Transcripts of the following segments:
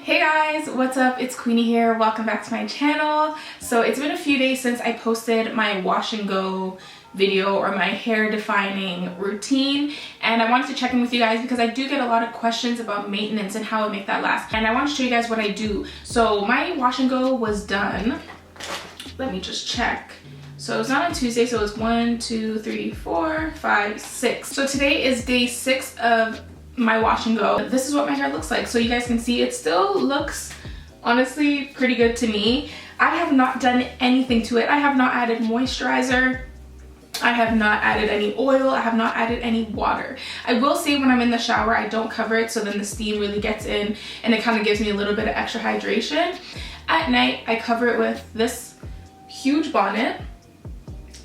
Hey guys, what's up? It's Queenie here. Welcome back to my channel. So it's been a few days since I posted my wash and go video or my hair defining routine, and I wanted to check in with you guys because I do get a lot of questions about maintenance and how I make that last, and I want to show you guys what I do. So my wash and go was done. Let me just check. So it was not on Tuesday, so it was 1, 2, 3, 4, 5, 6. So today is day 6 of my wash and go. This is what my hair looks like. So you guys can see it still looks honestly pretty good to me. I have not done anything to it. I have not added moisturizer. I have not added any oil. I have not added any water. I will say when I'm in the shower, I don't cover it, so then the steam really gets in and it kind of gives me a little bit of extra hydration. At night, I cover it with this huge bonnet,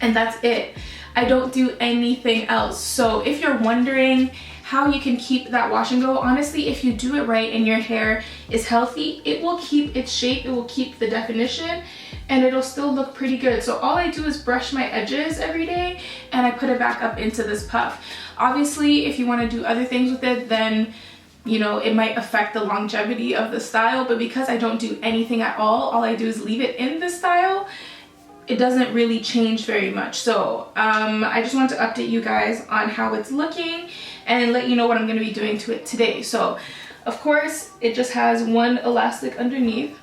and that's it. I don't do anything else. So if you're wondering how you can keep that wash and go, honestly, if you do it right and your hair is healthy, it will keep its shape, it will keep the definition, and it'll still look pretty good. So all I do is brush my edges every day and I put it back up into this puff. Obviously, if you want to do other things with it, then you know, it might affect the longevity of the style, but because I don't do anything at all I do is leave it in this style, it doesn't really change very much. So I just want to update you guys on how it's looking and let you know what I'm going to be doing to it today. So of course it just has one elastic underneath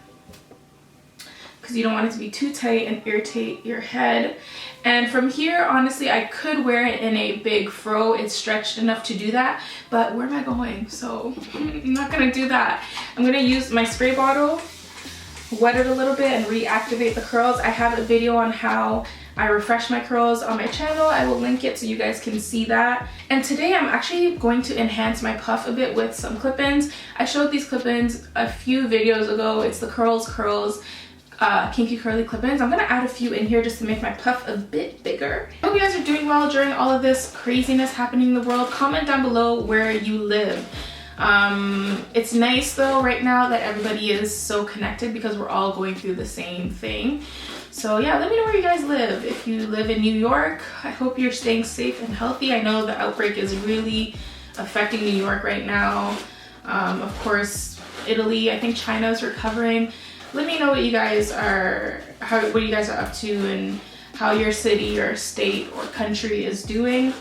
because you don't want it to be too tight and irritate your head. And from here, honestly, I could wear it in a big fro. It's stretched enough to do that, but where am I going? So I'm not gonna do that. I'm gonna use my spray bottle, wet it a little bit, and reactivate the curls. I have a video on how I refresh my curls on my channel. I will link it so you guys can see that. And today I'm actually going to enhance my puff a bit with some clip-ins. I showed these clip-ins a few videos ago. It's the CurlsCurls Kinky curly clip-ins. I'm gonna add a few in here just to make my puff a bit bigger. I hope you guys are doing well during all of this craziness happening in the world. Comment down below where you live. It's nice though right now that everybody is so connected because we're all going through the same thing. So yeah, let me know where you guys live. If you live in New York, I hope you're staying safe and healthy. I know the outbreak is really affecting New York right now. Of course, Italy, I think China is recovering. Let me know what you guys are, what you guys are up to and how your city or state or country is doing.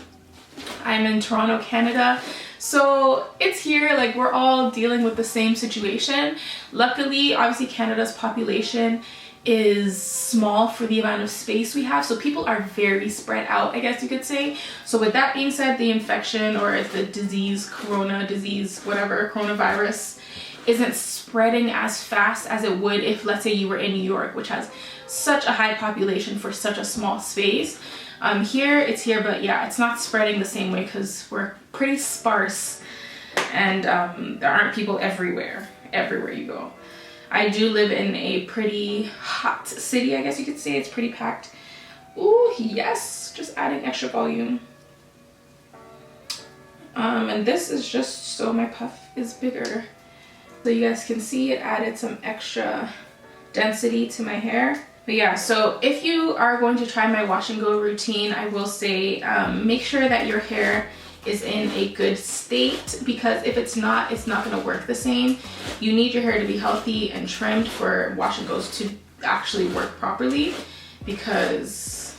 I'm in Toronto, Canada. So it's here, like we're all dealing with the same situation. Luckily, obviously Canada's population is small for the amount of space we have. So people are very spread out, I guess you could say. So with that being said, the infection or the disease, coronavirus, isn't spreading as fast as it would if, let's say, you were in New York, which has such a high population for such a small space. Here, it's here, but yeah, it's not spreading the same way because we're pretty sparse and there aren't people everywhere you go. I do live in a pretty hot city, I guess you could say. It's pretty packed. Ooh, yes, just adding extra volume. And this is just so my puff is bigger. So you guys can see it added some extra density to my hair. But yeah, so if you are going to try my wash and go routine, I will say make sure that your hair is in a good state, because if it's not going to work the same. You need your hair to be healthy and trimmed for wash and goes to actually work properly, because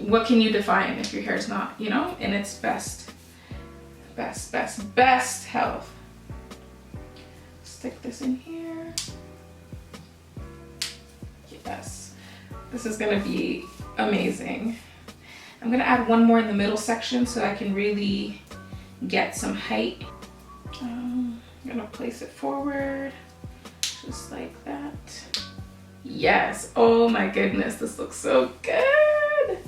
what can you define if your hair is not, you know, in its best health? Stick this in here. Yes, this is gonna be amazing. I'm gonna add one more in the middle section so I can really get some height. I'm gonna place it forward, just like that. Yes, oh my goodness, this looks so good.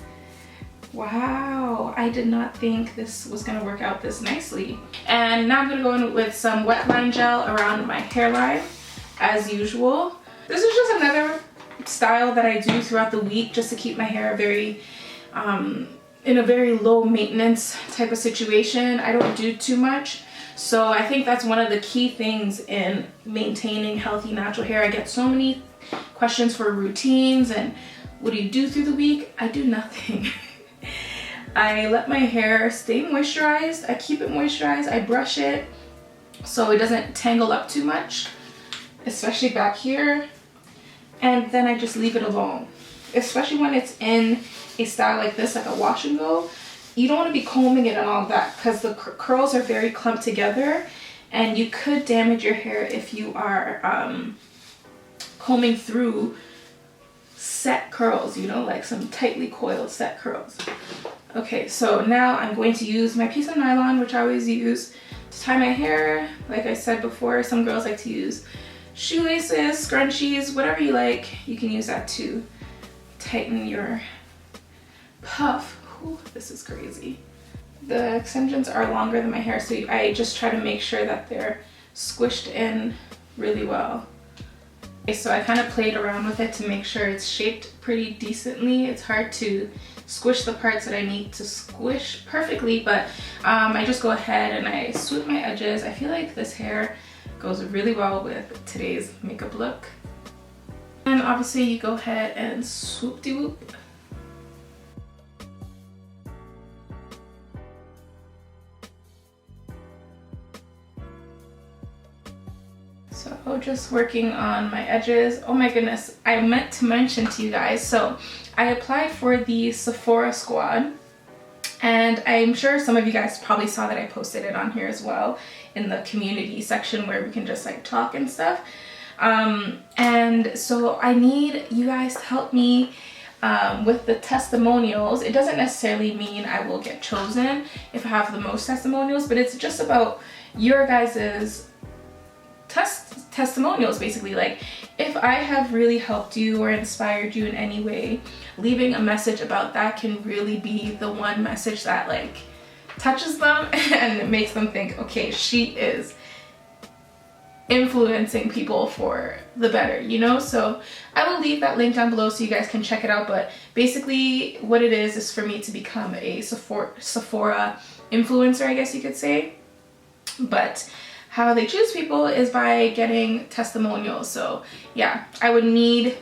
Wow, I did not think this was gonna work out this nicely. And now I'm gonna go in with some wet line gel around my hairline, as usual. This is just another style that I do throughout the week just to keep my hair very, in a very low maintenance type of situation. I don't do too much. So I think that's one of the key things in maintaining healthy natural hair. I get so many questions for routines and what do you do through the week? I do nothing. I let my hair stay moisturized. I keep it moisturized. I brush it. so it doesn't tangle up too much, especially back here. And then I just leave it alone, especially when it's in a style like this, like a wash and go. You don't want to be combing it and all that because the curls are very clumped together and you could damage your hair if you are combing through set curls, you know, like some tightly coiled set curls. Okay, so now I'm going to use my piece of nylon, which I always use to tie my hair. Like I said before, some girls like to use shoelaces, scrunchies, whatever you like. You can use that to tighten your puff. Ooh, this is crazy. The extensions are longer than my hair, so I just try to make sure that they're squished in really well. Okay, so I kind of played around with it to make sure it's shaped pretty decently. It's hard to squish the parts that I need to squish perfectly, but I just go ahead and I swoop my edges. I feel like this hair goes really well with today's makeup look. And obviously you go ahead and swoop-de-whoop. So just working on my edges. Oh my goodness, I meant to mention to you guys, so I applied for the Sephora Squad, and I'm sure some of you guys probably saw that I posted it on here as well in the community section where we can just like talk and stuff. And so I need you guys to help me with the testimonials. It doesn't necessarily mean I will get chosen if I have the most testimonials, but it's just about your guys's testimonials, basically. Like, if I have really helped you or inspired you in any way, leaving a message about that can really be the one message that like touches them and makes them think, okay, she is influencing people for the better, you know? So I will leave that link down below so you guys can check it out. But basically what it is for me to become a Sephora influencer, I guess you could say. But how they choose people is by getting testimonials. So yeah, I would need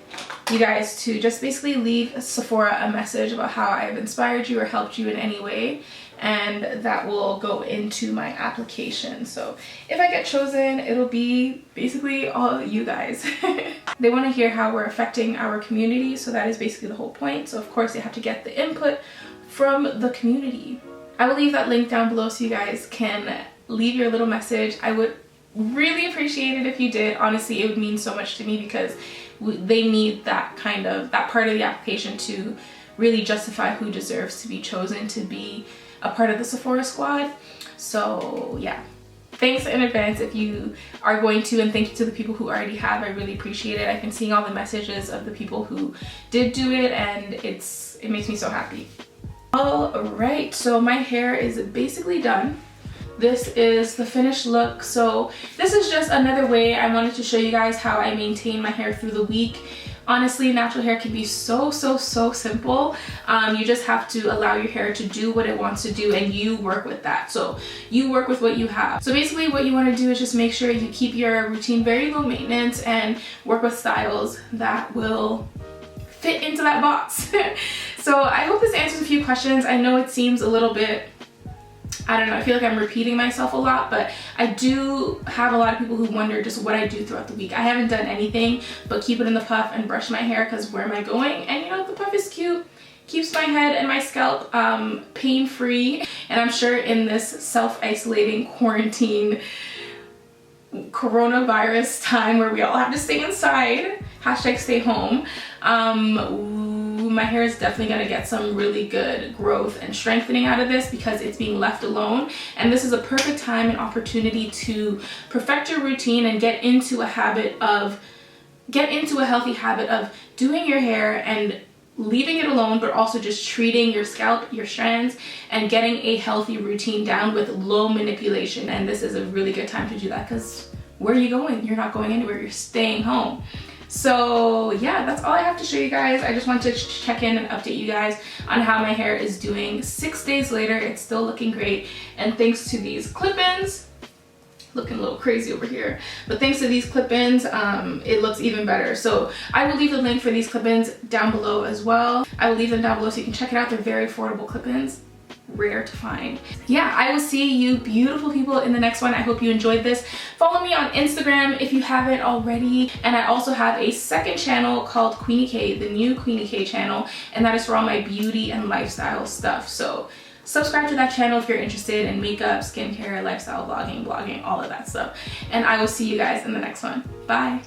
you guys to just basically leave Sephora a message about how I've inspired you or helped you in any way, and that will go into my application. So if I get chosen, it'll be basically all you guys. They want to hear how we're affecting our community, so that is basically the whole point. So of course they have to get the input from the community. I will leave that link down below so you guys can leave your little message. I would really appreciate it if you did. Honestly, it would mean so much to me because they need that part of the application to really justify who deserves to be chosen to be a part of the Sephora Squad. So yeah, thanks in advance if you are going to, and thank you to the people who already have. I really appreciate it. I've been seeing all the messages of the people who did do it, and it makes me so happy. All right, so my hair is basically done. This is the finished look. So this is just another way I wanted to show you guys how I maintain my hair through the week. Honestly, natural hair can be so simple. You just have to allow your hair to do what it wants to do, and you work with that. So you work with what you have. So basically what you want to do is just make sure you keep your routine very low maintenance and work with styles that will fit into that box. So I hope this answers a few questions. I know it seems a little bit, I don't know, I feel like I'm repeating myself a lot, but I do have a lot of people who wonder just what I do throughout the week. I haven't done anything but keep it in the puff and brush my hair because where am I going? And you know, the puff is cute, keeps my head and my scalp pain-free. And I'm sure in this self-isolating quarantine coronavirus time where we all have to stay inside, hashtag stay home, my hair is definitely going to get some really good growth and strengthening out of this because it's being left alone. And this is a perfect time and opportunity to perfect your routine and get into a healthy habit of doing your hair and leaving it alone, but also just treating your scalp, your strands, and getting a healthy routine down with low manipulation. And this is a really good time to do that because where are you going? You're not going anywhere, you're staying home. So yeah, that's all I have to show you guys. I just wanted to check in and update you guys on how my hair is doing 6 days later. It's still looking great, and thanks to these clip-ins, looking a little crazy over here, but thanks to these clip-ins, it looks even better. So I will leave the link for these clip-ins down below as well. I will leave them down below so you can check it out. They're very affordable clip-ins. rare to find. Yeah, I will see you beautiful people in the next one. I hope you enjoyed this. Follow me on Instagram if you haven't already, and I also have a second channel called Queenie K, the new Queenie K channel, and that is for all my beauty and lifestyle stuff. So subscribe to that channel if you're interested in makeup, skincare, lifestyle, vlogging, blogging, all of that stuff. And I will see you guys in the next one. Bye.